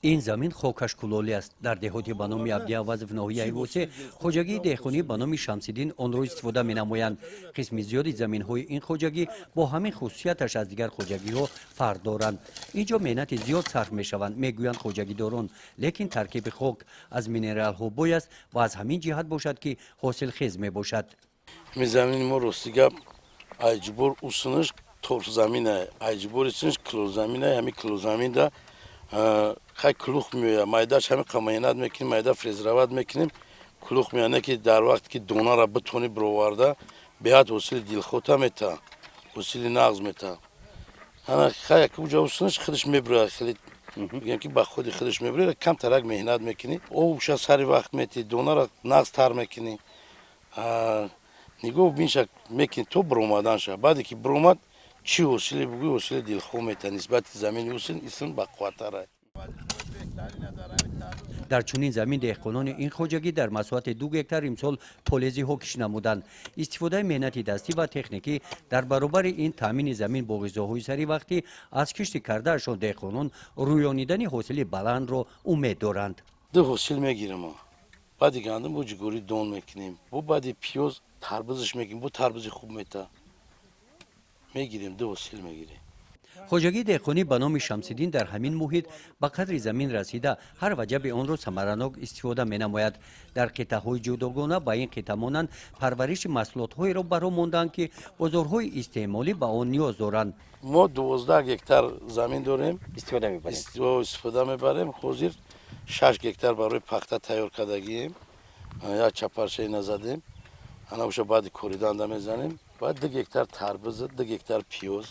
این زمین خاکش کلولی است. در دهاتی به نام عبدی‌عوض و ناحیه وسه خوجگی دهخانی به نام شمس‌الدین آن را استفاده می‌نمایند. قسم زیادی زمین‌های این خوجگی با همین خصوصیتش از دیگر خوجگی‌ها فرق دارند. اینجا مهنت زیاد صرف می‌شوند میگویند خوجگیداران، لیکن ترکیب خاک از مینرال‌ها بوی است و از همین جهت باشد که حاصل خیز میباشد. می زمین ما رستگاب اجبار اوسنش ترش زمینه اجبار اسنش کلو زمینه همین کلو زمین دا خیلی کلوخ میوه مایداش همین قماینات میکنیم مایدا فریزرواد میکنیم کلوخ میانه که در وقت که دونا را بتونی بروارده بیاد حاصل دلخوته میتا حاصل نغز میتا انا خیلی کجا اوسنش خودش میبره خیلی میگم که با خودی خودش میبره کم ترک مهنت میکنی او وش سری وقت میتی دونا را نغز تر میکنی نگو بینش میکنی تو برومادن شه بعدی که بروماد چی حاصلی بگوی حاصل دلخو میتا نسبت زمین حاصل اسم با قوتره. در چنین زمین دهقانان این خوجگی در مساحت 2 هکتار امسال پولیزی ها کش نمودند. استفاده مهنت دستی و تکنیکی در برابر این تامین زمین با غذاهای سری وقتی از کشت کردهشان دهقانان رویانیدن حاصل بلند را امید دارند. دو حاصل میگیریم ما بعدی گندم با جگوری دون میکنیم با بعدی پیاز تربزش میگیم با تربزی خوب میتا میگیریم دو حاصل میگیریم. خوجگی دهقانی به نام شمس‌الدین در همین محیط به قدر زمین رسیده هر وجب آن را ثمرناک استفاده می‌نماید. در قطعه‌های جداگانه به این قطعه مانند پرورش محصولات‌هایی را برآ ماندند که بازارهای استعمالی به آن نیاز دارند. ما 12 هکتار زمین داریم استفاده میبریم حاضر 6 هکتار برای پخته تیار کردگیم یا چپرچه نزدیم انا وش بعد کوریدن میزنیم بعد 2 هکتار تربوز 2 هکتار پیاز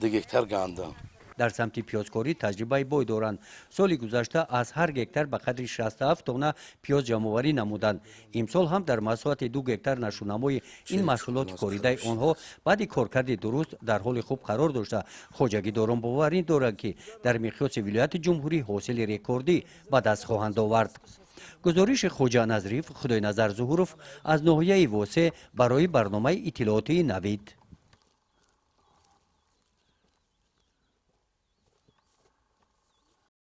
2 هکتار گندم. در سمت پیازکاری تجربه بای دارند. سال گذشته از هر هکتار به قدر 67 تن پیاز جمع‌آوری نمودند. امسال هم در مساحت 2 هکتار نشونمای این محصولات کاریده آنها بعد کارکرد درست در حال خوب قرار داشته. خوجگی داران باور دارند که در مقیاس ولایت جمهوری حاصل رکوردی به دست خواهند آورد. گزارش خوجا نظریف خدای نظر ظهورов از ناحیه واسه برای برنامه اطلاعاتی نوید.